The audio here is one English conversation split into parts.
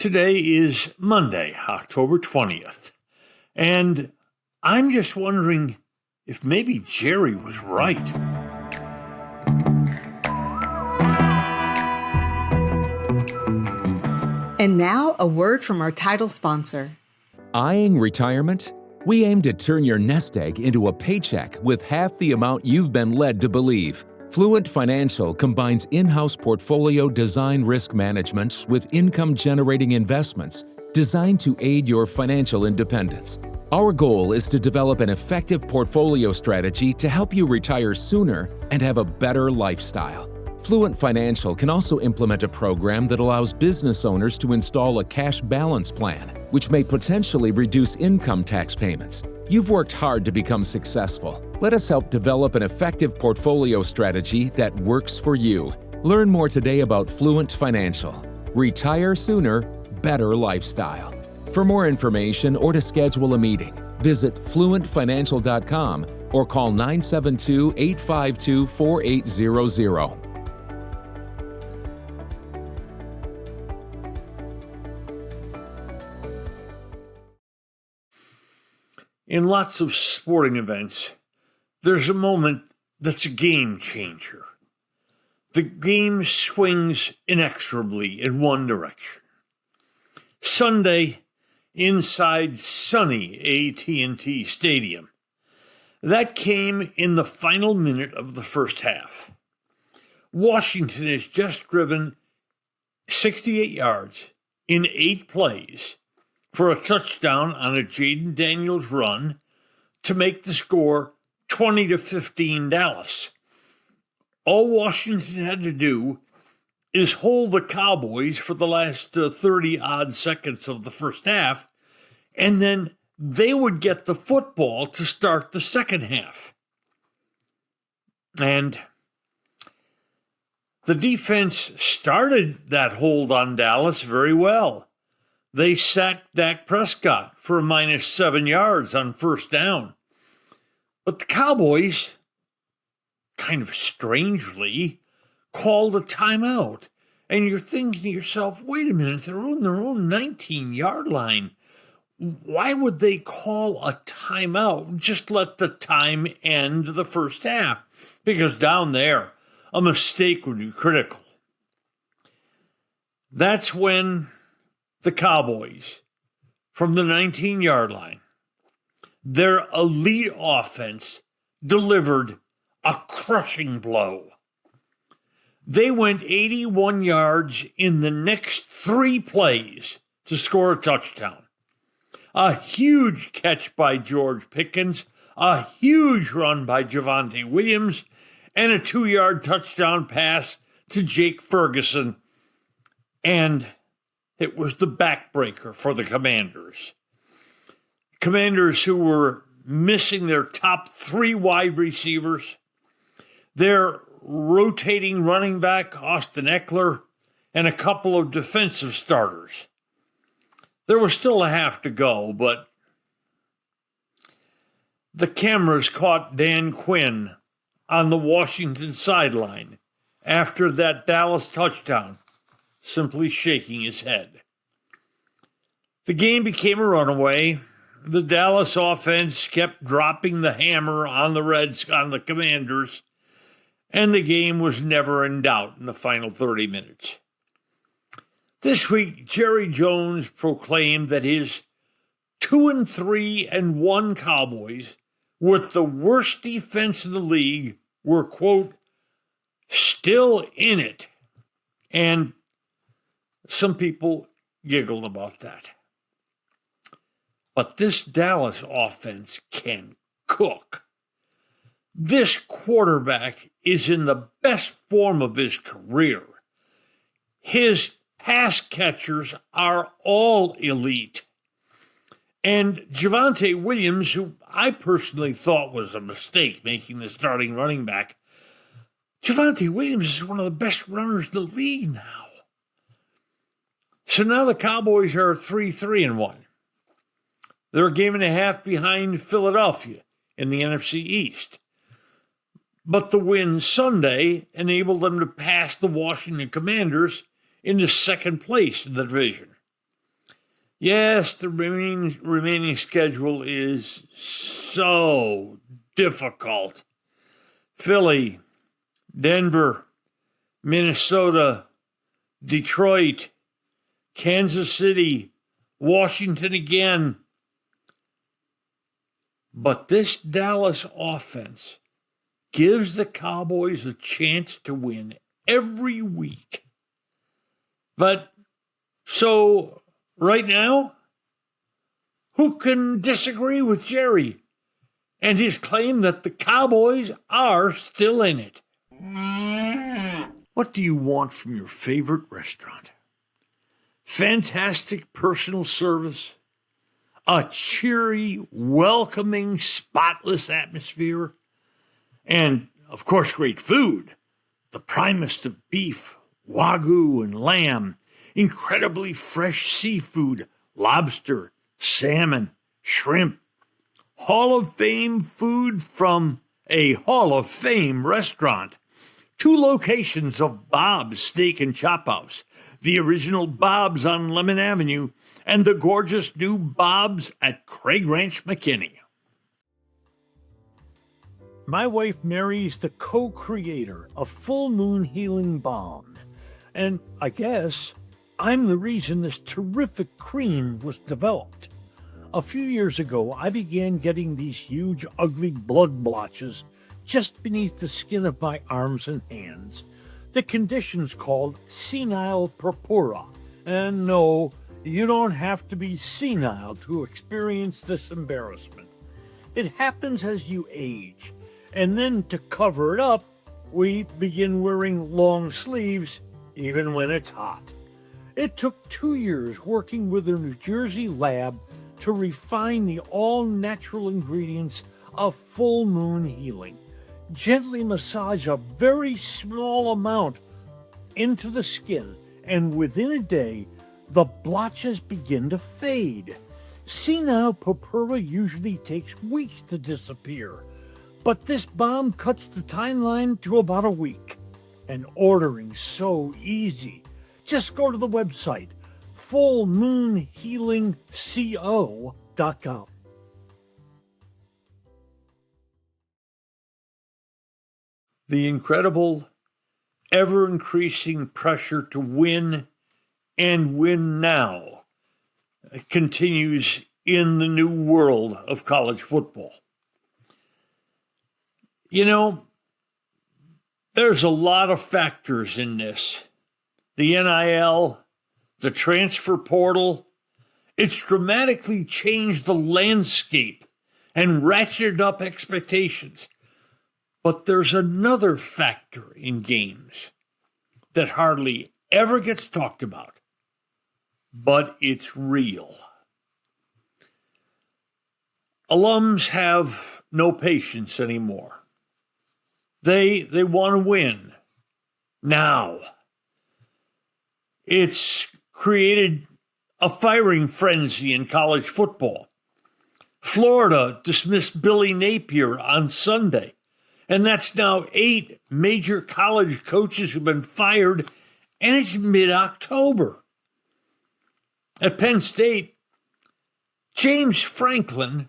Today is Monday, October 20th, and I'm just wondering if maybe Jerry was right. And now, a word from our title sponsor. Eyeing retirement? We aim to turn your nest egg into a paycheck with half the amount you've been led to believe. Fluent Financial combines in-house portfolio design risk management with income-generating investments designed to aid your financial independence. Our goal is to develop an effective portfolio strategy to help you retire sooner and have a better lifestyle. Fluent Financial can also implement a program that allows business owners to install a cash balance plan, which may potentially reduce income tax payments. You've worked hard to become successful. Let us help develop an effective portfolio strategy that works for you. Learn more today about Fluent Financial. Retire sooner, better lifestyle. For more information or to schedule a meeting, visit fluentfinancial.com or call 972-852-4800. In lots of sporting events, there's a moment that's a game changer. The game swings inexorably in one direction. Sunday, inside sunny AT&T Stadium. That came in the final minute of the first half. Washington has just driven 68 yards in 8 plays for a touchdown on a Jaden Daniels run to make the score 20-15 Dallas. All Washington had to do is hold the Cowboys for the last 30-odd seconds of the first half, and then they would get the football to start the second half. And the defense started that hold on Dallas very well. They sacked Dak Prescott for a -7 yards on first down. But the Cowboys, kind of strangely, called a timeout. And you're thinking to yourself, wait a minute, they're on their own 19-yard line. Why would they call a timeout? Just let the time end the first half. Because down there, a mistake would be critical. That's when the Cowboys, from the 19-yard line, their elite offense delivered a crushing blow. They went 81 yards in the next 3 plays to score a touchdown. A huge catch by George Pickens, a huge run by Javante Williams, and a 2-yard touchdown pass to Jake Ferguson. And it was the backbreaker for the Commanders. Commanders who were missing their top 3 wide receivers, their rotating running back, Austin Eckler, and a couple of defensive starters. There was still a half to go, but the cameras caught Dan Quinn on the Washington sideline after that Dallas touchdown, simply shaking his head. The game became a runaway. The Dallas offense kept dropping the hammer on the Commanders, and the game was never in doubt in the final 30 minutes. This week, Jerry Jones proclaimed that his 2-3-1 Cowboys, with the worst defense in the league, were, quote, still in it. And some people giggled about that. But this Dallas offense can cook. This quarterback is in the best form of his career. His pass catchers are all elite. And Javante Williams, who I personally thought was a mistake making the starting running back, Javante Williams is one of the best runners in the league now. So now the Cowboys are 3-1. They're a game and a half behind Philadelphia in the NFC East. But the win Sunday enabled them to pass the Washington Commanders into second place in the division. Yes, the remaining schedule is so difficult. Philly, Denver, Minnesota, Detroit, Kansas City, Washington again. But this Dallas offense gives the Cowboys a chance to win every week. But so right now, who can disagree with Jerry and his claim that the Cowboys are still in it? What do you want from your favorite restaurant? Fantastic personal service? A cheery, welcoming, spotless atmosphere? And, of course, great food. The primest of beef, wagyu and lamb, incredibly fresh seafood, lobster, salmon, shrimp. Hall of Fame food from a Hall of Fame restaurant. 2 locations of Bob's Steak and Chop House, the original Bob's on Lemon Avenue, and the gorgeous new Bob's at Craig Ranch, McKinney. My wife Mary's the co-creator of Full Moon Healing Balm, and I guess I'm the reason this terrific cream was developed. A few years ago, I began getting these huge, ugly blood blotches just beneath the skin of my arms and hands. The condition's called senile purpura. And no, you don't have to be senile to experience this embarrassment. It happens as you age. And then to cover it up, we begin wearing long sleeves even when it's hot. It took 2 years working with a New Jersey lab to refine the all-natural ingredients of Full Moon Healing. Gently massage a very small amount into the skin, and within a day, the blotches begin to fade. Senile purpura usually takes weeks to disappear, but this balm cuts the timeline to about a week. And ordering's so easy. Just go to the website, fullmoonhealingco.com. The incredible, ever-increasing pressure to win and win now continues in the new world of college football. You know, there's a lot of factors in this. The NIL, the transfer portal, it's dramatically changed the landscape and ratcheted up expectations. But there's another factor in games that hardly ever gets talked about, but it's real. Alums have no patience anymore. They want to win now. It's created a firing frenzy in college football. Florida dismissed Billy Napier on Sunday, and that's now 8 major college coaches who've been fired, and it's mid-October. At Penn State, James Franklin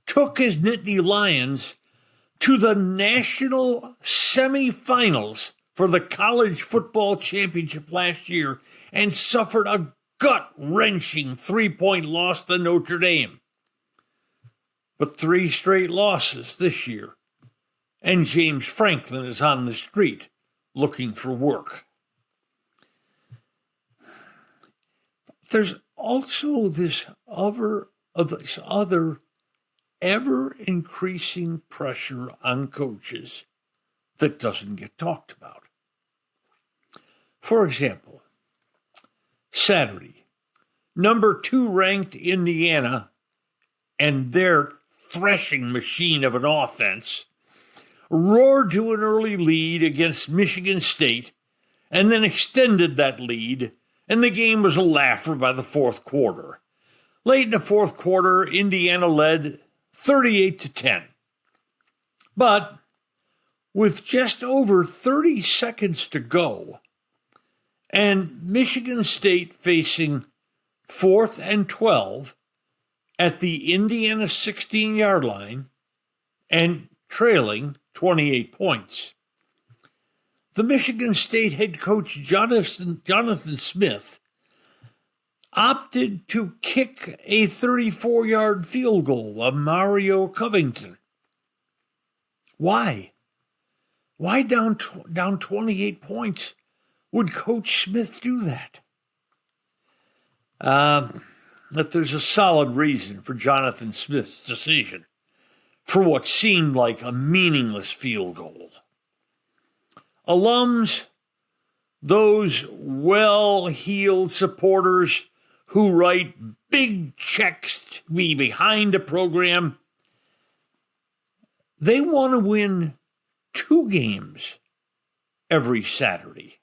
took his Nittany Lions to the national semifinals for the college football championship last year and suffered a gut-wrenching 3-point loss to Notre Dame. But 3 straight losses this year, and James Franklin is on the street looking for work. There's also this other ever-increasing pressure on coaches that doesn't get talked about. For example, Saturday, number 2 ranked Indiana and their threshing machine of an offense roared to an early lead against Michigan State and then extended that lead, and the game was a laugher by the fourth quarter. Late in the fourth quarter, Indiana led 38-10. But with just over 30 seconds to go, and Michigan State facing 4th and 12 at the Indiana 16-yard line and trailing 28 points. The Michigan State head coach Jonathan Smith opted to kick a 34-yard field goal of Mario Covington. Why? Why down 28 points would Coach Smith do that? That there's a solid reason for Jonathan Smith's decision for what seemed like a meaningless field goal. Alums, those well-heeled supporters who write big checks to be behind a program, they want to win 2 games every Saturday.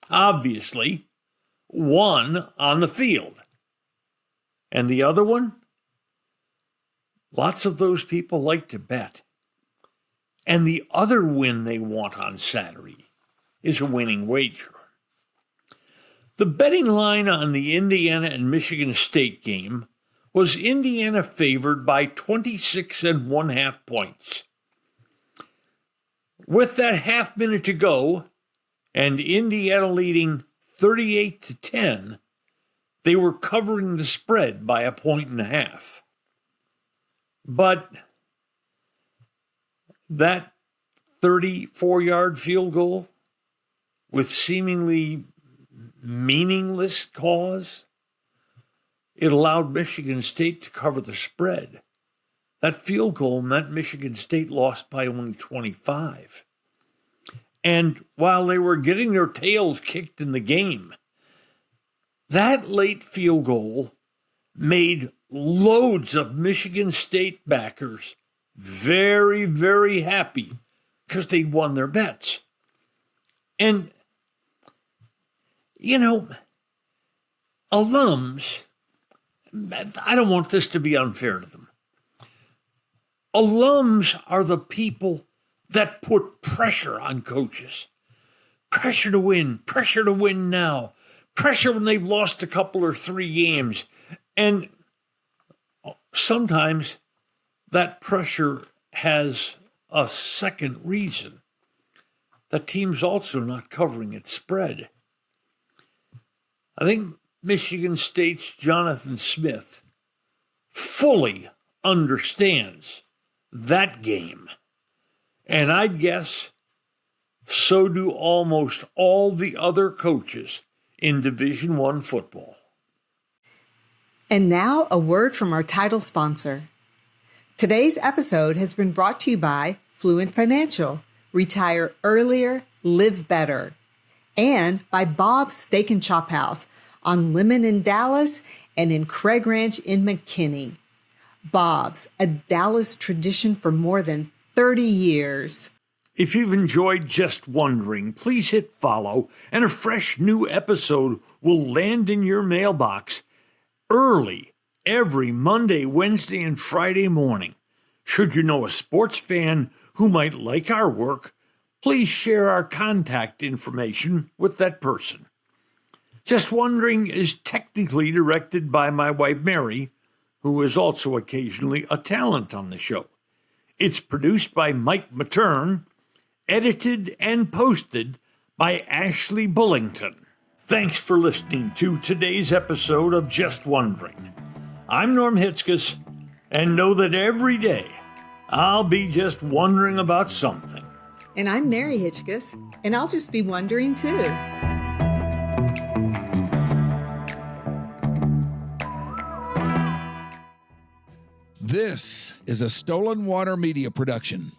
Obviously, one on the field. And the other one? Lots of those people like to bet. And the other win they want on Saturday is a winning wager. The betting line on the Indiana and Michigan State game was Indiana favored by 26.5 points. With that half minute to go, and Indiana leading 38-10, they were covering the spread by 1.5 points. But that 34-yard field goal with seemingly meaningless cause, it allowed Michigan State to cover the spread. That field goal meant Michigan State lost by only 25. And while they were getting their tails kicked in the game, that late field goal made loads of Michigan State backers very, very happy because they'd won their bets. And, alums, I don't want this to be unfair to them. Alums are the people that put pressure on coaches. Pressure to win now. Pressure when they've lost a couple or 3 games. And sometimes that pressure has a second reason. The team's also not covering its spread. I think Michigan State's Jonathan Smith fully understands that game. And I'd guess so do almost all the other coaches in Division I football. And now a word from our title sponsor. Today's episode has been brought to you by Fluent Financial, Retire Earlier, Live Better, and by Bob's Steak and Chop House on Lemon in Dallas and in Craig Ranch in McKinney. Bob's, a Dallas tradition for more than 30 years. If you've enjoyed Just Wondering, please hit follow, and a fresh new episode will land in your mailbox early every Monday, Wednesday, and Friday morning. Should you know a sports fan who might like our work, please share our contact information with that person. Just Wondering is technically directed by my wife, Mary, who is also occasionally a talent on the show. It's produced by Mike Matern, edited and posted by Ashley Bullington. Thanks for listening to today's episode of Just Wondering. I'm Norm Hitzges, and know that every day I'll be just wondering about something. And I'm Mary Hitzges, and I'll just be wondering too. This is a Stolen Water Media production.